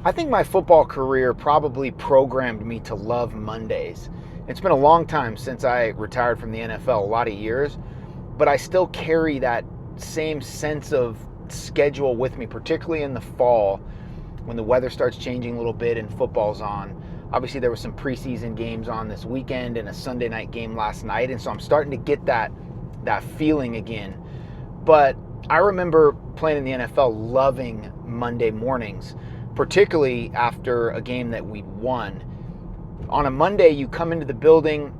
I think my football career probably programmed me to love Mondays. It's been a long time since I retired from the NFL, a lot of years, but I still carry that same sense of schedule with me, particularly in the fall when the weather starts changing a little bit and football's on. Obviously, there were some preseason games on this weekend and a Sunday night game last night, and so I'm starting to get that feeling again. But I remember playing in the NFL loving Monday mornings, particularly after a game that we won. On a Monday, you come into the building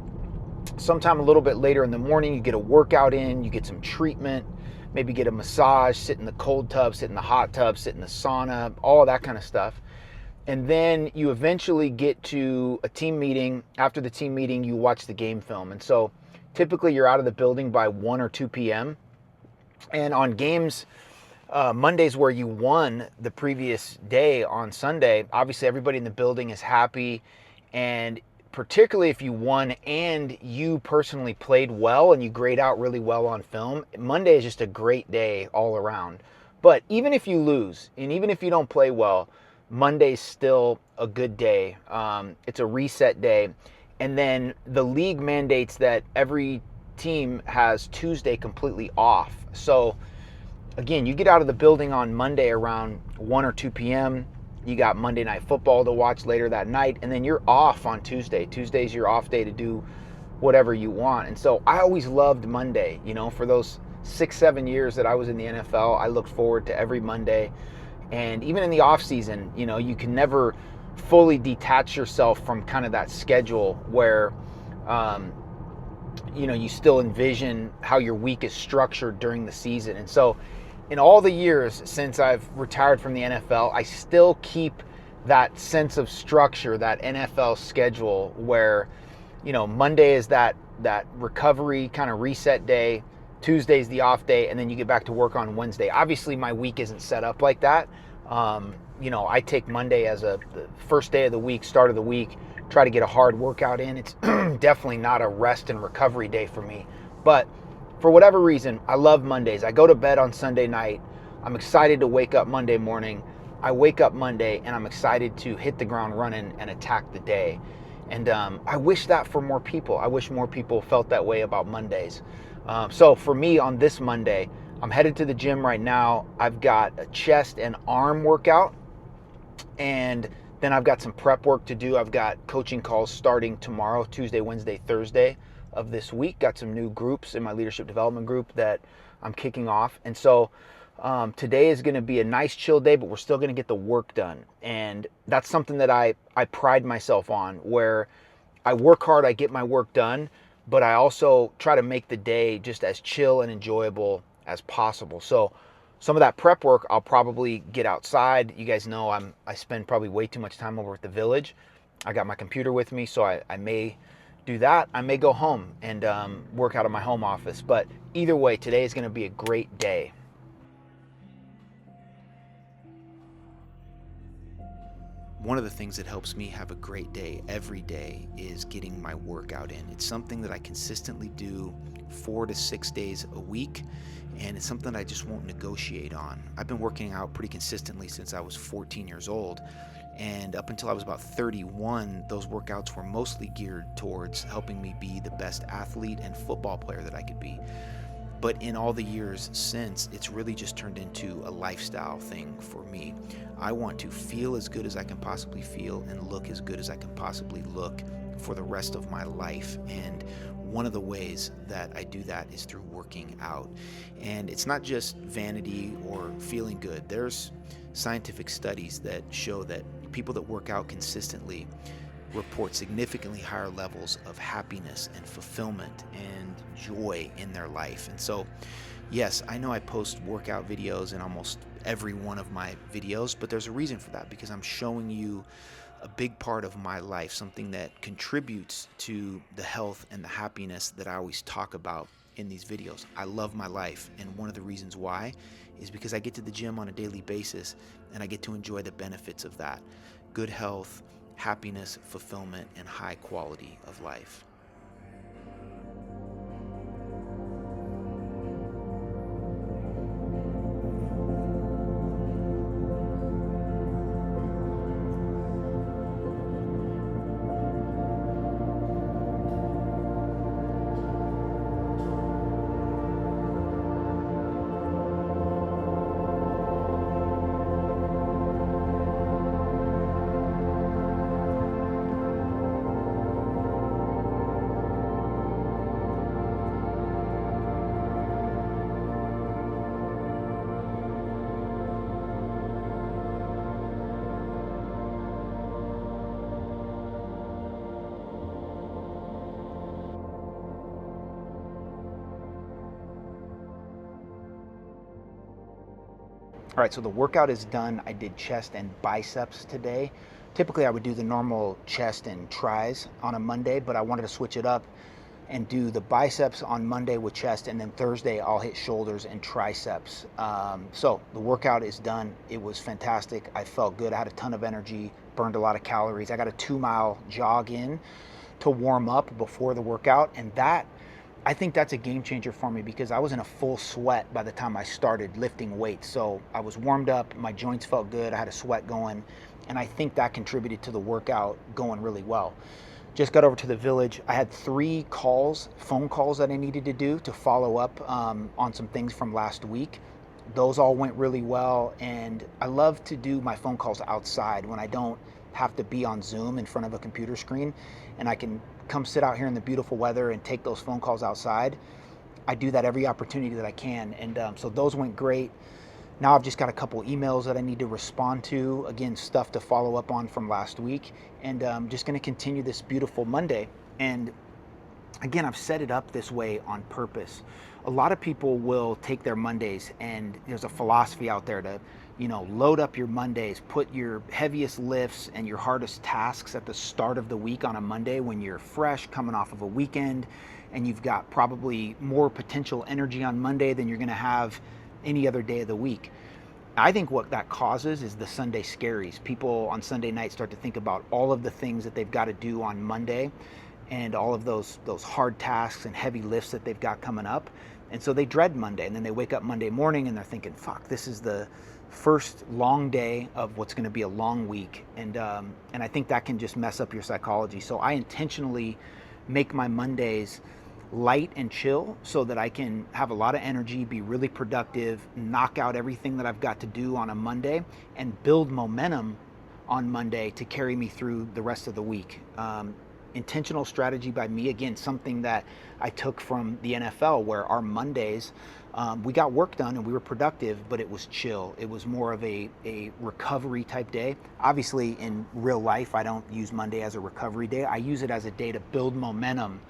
sometime a little bit later in the morning, you get a workout in, you get some treatment, maybe get a massage, sit in the cold tub, sit in the hot tub, sit in the sauna, all of that kind of stuff. And then you eventually get to a team meeting. After the team meeting, you watch the game film. And so typically you're out of the building by 1 or 2 p.m. And on games, Mondays where you won the previous day on Sunday, obviously everybody in the building is happy. And particularly if you won and you personally played well and you grade out really well on film, Monday is just a great day all around. But even if you lose and even if you don't play well, Monday's still a good day. It's a reset day. And then the league mandates that every team has Tuesday completely off. So again, you get out of the building on Monday around 1 or 2 p.m. You got Monday Night Football to watch later that night, and then you're off on Tuesday. Tuesday's your off day to do whatever you want. And so I always loved Monday. For those 6-7 years that I was in the NFL, I looked forward to every Monday. And even in the off season, you can never fully detach yourself from kind of that schedule where you still envision how your week is structured during the season. And so in all the years since I've retired from the NFL, I still keep that sense of structure, that NFL schedule where, Monday is that recovery kind of reset day, Tuesday's the off day, and then you get back to work on Wednesday. Obviously, my week isn't set up like that. I take Monday as the first day of the week, start of the week, try to get a hard workout in. It's definitely not a rest and recovery day for me. But for whatever reason, I love Mondays. I go to bed on Sunday night. I'm excited to wake up Monday morning. I wake up Monday and I'm excited to hit the ground running and attack the day. And I wish that for more people. I wish more people felt that way about Mondays. So for me on this Monday, I'm headed to the gym right now. I've got a chest and arm workout, and then I've got some prep work to do. I've got coaching calls starting tomorrow, Tuesday, Wednesday, Thursday of this week. Got some new groups in my leadership development group that I'm kicking off. And so today is going to be a nice chill day, but we're still going to get the work done. And that's something that I pride myself on, where I work hard, I get my work done, but I also try to make the day just as chill and enjoyable as possible. So some of that prep work, I'll probably get outside. You guys know I spend probably way too much time over at the village. I got my computer with me, so I may do that. I may go home and work out of my home office. But either way, today is going to be a great day. One of the things that helps me have a great day every day is getting my workout in. It's something that I consistently do 4 to 6 days a week, and it's something I just won't negotiate on. I've been working out pretty consistently since I was 14 years old, and up until I was about 31, those workouts were mostly geared towards helping me be the best athlete and football player that I could be. But in all the years since, it's really just turned into a lifestyle thing for me. I want to feel as good as I can possibly feel and look as good as I can possibly look for the rest of my life. And one of the ways that I do that is through working out. And it's not just vanity or feeling good. There's scientific studies that show that people that work out consistently report significantly higher levels of happiness and fulfillment and joy in their life. And so, yes, I know I post workout videos in almost every one of my videos, but there's a reason for that, because I'm showing you a big part of my life, something that contributes to the health and the happiness that I always talk about in these videos. I love my life, and one of the reasons why is because I get to the gym on a daily basis and I get to enjoy the benefits of that. Good health, happiness, fulfillment, and high quality of life. All right, so the workout is done. I did chest and biceps today. Typically, I would do the normal chest and tris on a Monday, but I wanted to switch it up and do the biceps on Monday with chest, and then Thursday I'll hit shoulders and triceps. So the workout is done. It was fantastic. I felt good. I had a ton of energy, burned a lot of calories. I got a 2-mile jog in to warm up before the workout, and I think that's a game changer for me because I was in a full sweat by the time I started lifting weights. So I was warmed up, my joints felt good, I had a sweat going, and I think that contributed to the workout going really well. Just got over to the village. I had 3 phone calls that I needed to do to follow up on some things from last week. Those all went really well, and I love to do my phone calls outside when I don't have to be on Zoom in front of a computer screen, and I can come sit out here in the beautiful weather and take those phone calls outside. I do that every opportunity that I can, and so those went great. Now I've just got a couple emails that I need to respond to, again, stuff to follow up on from last week, and I'm just going to continue this beautiful Monday. And again, I've set it up this way on purpose. A lot of people will take their Mondays, and there's a philosophy out there to, load up your Mondays, put your heaviest lifts and your hardest tasks at the start of the week on a Monday when you're fresh, coming off of a weekend, and you've got probably more potential energy on Monday than you're going to have any other day of the week. I think what that causes is the Sunday scaries. People on Sunday night start to think about all of the things that they've got to do on Monday and all of those hard tasks and heavy lifts that they've got coming up. And so they dread Monday, and then they wake up Monday morning and they're thinking, fuck, this is the first long day of what's going to be a long week. And I think that can just mess up your psychology. So I intentionally make my Mondays light and chill so that I can have a lot of energy, be really productive, knock out everything that I've got to do on a Monday, and build momentum on Monday to carry me through the rest of the week. Intentional strategy by me, again, something that I took from the NFL, where our Mondays, we got work done and we were productive, but it was chill. It was more of a recovery type day. Obviously, in real life, I don't use Monday as a recovery day. I use it as a day to build momentum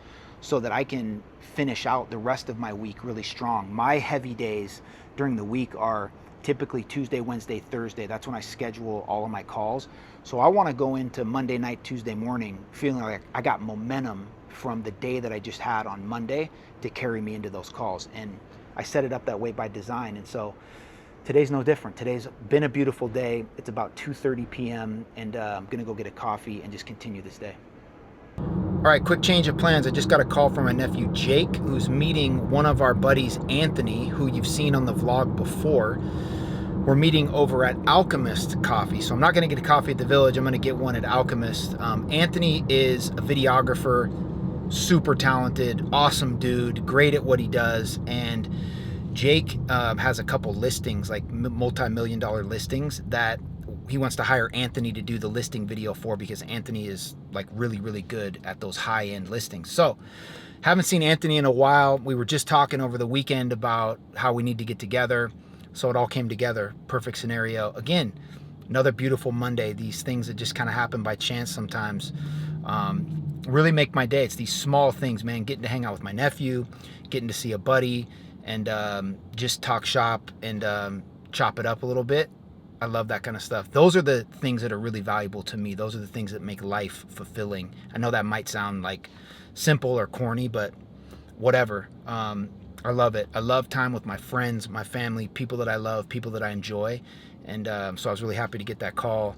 so that I can finish out the rest of my week really strong. My heavy days during the week are typically Tuesday, Wednesday, Thursday. That's when I schedule all of my calls. So I want to go into Monday night, Tuesday morning feeling like I got momentum from the day that I just had on Monday to carry me into those calls. And I set it up that way by design. And so today's no different. Today's been a beautiful day. It's about 2:30 p.m. and I'm going to go get a coffee and just continue this day. All right, quick change of plans. I just got a call from my nephew Jake, who's meeting one of our buddies, Anthony, who you've seen on the vlog before. We're meeting over at Alchemist Coffee. So I'm not going to get a coffee at the village. I'm going to get one at Alchemist. Anthony is a videographer, super talented, awesome dude, great at what he does. And Jake has a couple listings, like multi-million-dollar listings, that he wants to hire Anthony to do the listing video for, because Anthony is like really, really good at those high-end listings. So haven't seen Anthony in a while. We were just talking over the weekend about how we need to get together. So it all came together. Perfect scenario. Again, another beautiful Monday. These things that just kind of happen by chance sometimes really make my day. It's these small things, man. Getting to hang out with my nephew, getting to see a buddy, and just talk shop and chop it up a little bit. I love that kind of stuff. Those are the things that are really valuable to me. Those are the things that make life fulfilling. I know that might sound like simple or corny, but whatever. I love it. I love time with my friends, my family, people that I love, people that I enjoy. And so I was really happy to get that call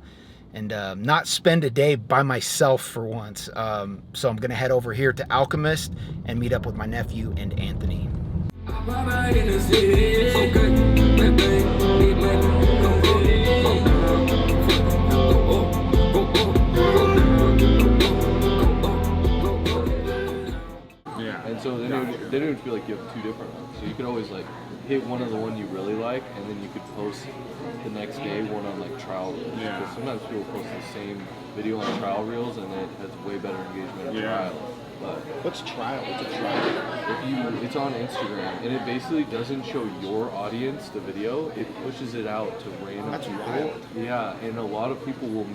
and not spend a day by myself for once. So I'm going to head over here to Alchemist and meet up with my nephew and Anthony. And so then it would feel like you have two different ones. So you could always like hit one of the one you really like, and then you could post the next day one on like trial reels. Yeah. Because sometimes people post the same video on trial reels, and it has way better engagement on trial. But what's trial? What's a trial? It's on Instagram, and it basically doesn't show your audience the video. It pushes it out to random people. Wild. Yeah, and a lot of people will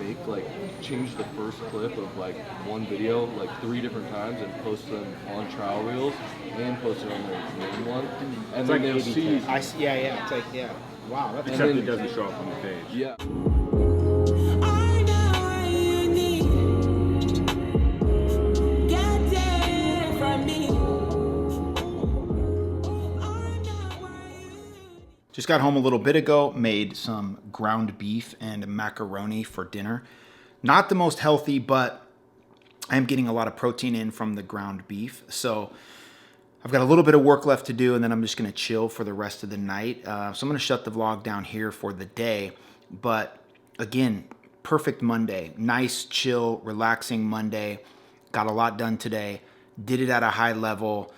change the first clip of like one video like 3 different times and post them on trial reels and post it on their main one. And it's then like they'll see. Yeah. It's like, yeah. Wow, that's except it doesn't show up on the page. Yeah. Just got home a little bit ago, made some ground beef and macaroni for dinner. Not the most healthy, but I am getting a lot of protein in from the ground beef. So I've got a little bit of work left to do, and then I'm just gonna chill for the rest of the night. So I'm gonna shut the vlog down here for the day. But again, perfect Monday. Nice, chill, relaxing Monday. Got a lot done today. Did it at a high level.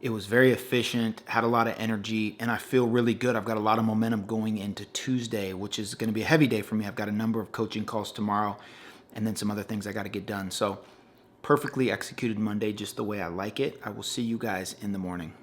It was very efficient, had a lot of energy, and I feel really good. I've got a lot of momentum going into Tuesday, which is going to be a heavy day for me. I've got a number of coaching calls tomorrow and then some other things I got to get done. So perfectly executed Monday, just the way I like it. I will see you guys in the morning.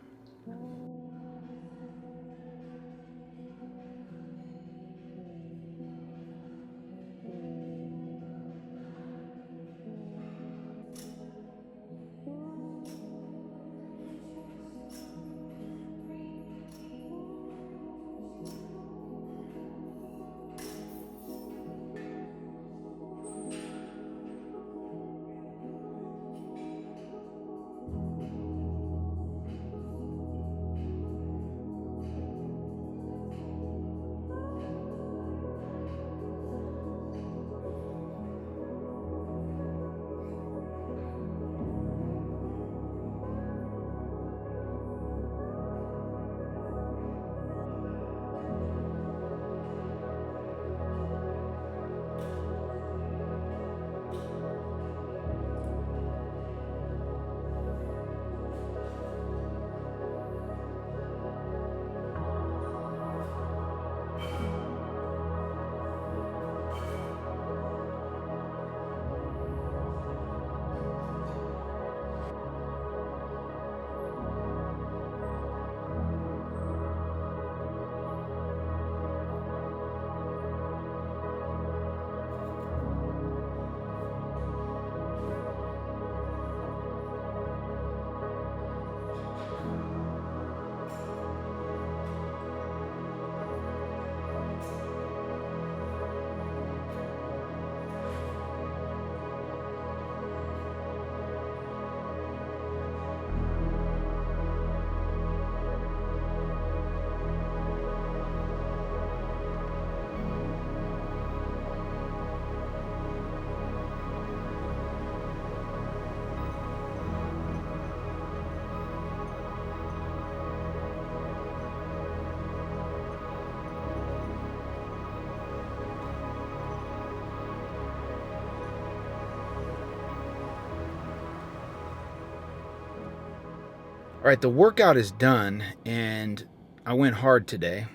All right, the workout is done, and I went hard today.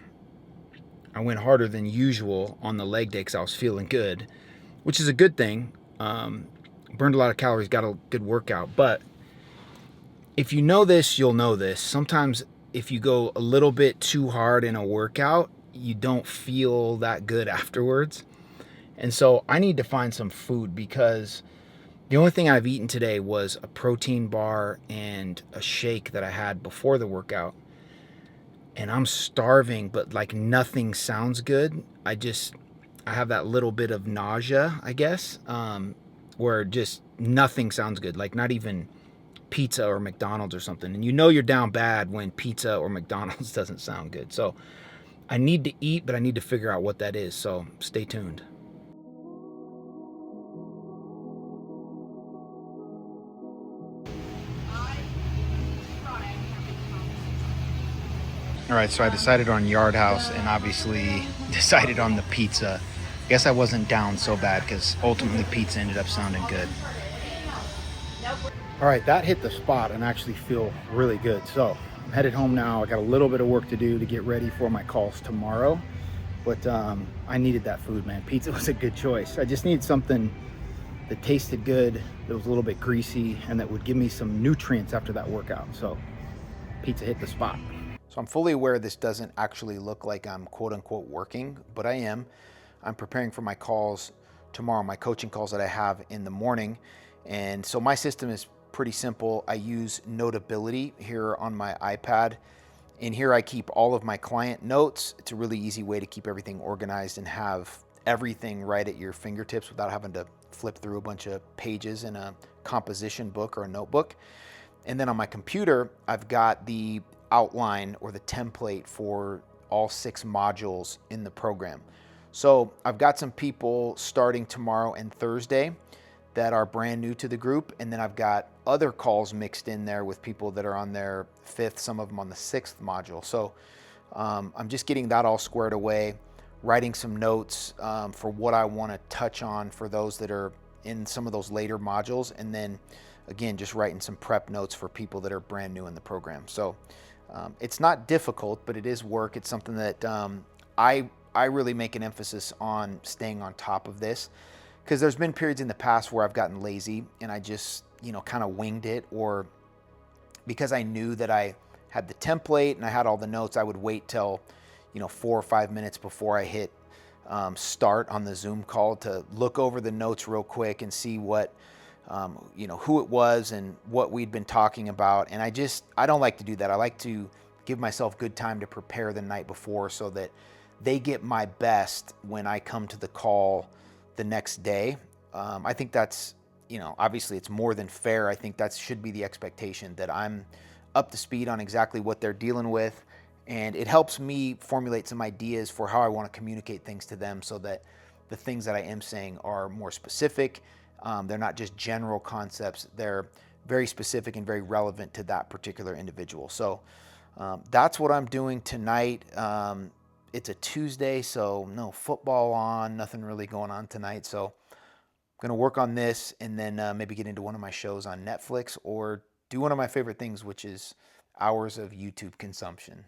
I went harder than usual on the leg day because I was feeling good, which is a good thing. Burned a lot of calories, got a good workout. But if you know this, you'll know this. Sometimes if you go a little bit too hard in a workout, you don't feel that good afterwards. And so I need to find some food because the only thing I've eaten today was a protein bar and a shake that I had before the workout. And I'm starving, but like nothing sounds good. I have that little bit of nausea, I guess, where just nothing sounds good. Like not even pizza or McDonald's or something. And you know you're down bad when pizza or McDonald's doesn't sound good. So I need to eat, but I need to figure out what that is. So stay tuned. All right, so I decided on Yard House and obviously decided on the pizza. Guess I wasn't down so bad because ultimately pizza ended up sounding good. All right, that hit the spot and actually feel really good. So I'm headed home now. I got a little bit of work to do to get ready for my calls tomorrow, but I needed that food, man. Pizza was a good choice. I just needed something that tasted good, that was a little bit greasy, and that would give me some nutrients after that workout. So pizza hit the spot. So I'm fully aware this doesn't actually look like I'm quote unquote working, but I am. I'm preparing for my calls tomorrow, my coaching calls that I have in the morning. And so my system is pretty simple. I use Notability here on my iPad, In here, I keep all of my client notes. It's a really easy way to keep everything organized and have everything right at your fingertips without having to flip through a bunch of pages in a composition book or a notebook. And then on my computer, I've got the outline or the template for all 6 modules in the program. So I've got some people starting tomorrow and Thursday that are brand new to the group, and then I've got other calls mixed in there with people that are on their 5th, some of them on the 6th module. So I'm just getting that all squared away, writing some notes for what I want to touch on for those that are in some of those later modules, and then again, just writing some prep notes for people that are brand new in the program. So it's not difficult, but it is work. It's something that I really make an emphasis on staying on top of this, because there's been periods in the past where I've gotten lazy and I just, kind of winged it, or because I knew that I had the template and I had all the notes, I would wait till, 4 or 5 minutes before I hit start on the Zoom call to look over the notes real quick and see what, who it was and what we'd been talking about. And I don't like to do that. I like to give myself good time to prepare the night before so that they get my best when I come to the call the next day. I think that's, obviously it's more than fair. I think that should be the expectation, that I'm up to speed on exactly what they're dealing with. And it helps me formulate some ideas for how I want to communicate things to them so that the things that I am saying are more specific. They're not just general concepts. They're very specific and very relevant to that particular individual. So that's what I'm doing tonight. It's a Tuesday, so no football on, nothing really going on tonight. So I'm going to work on this and then maybe get into one of my shows on Netflix or do one of my favorite things, which is hours of YouTube consumption.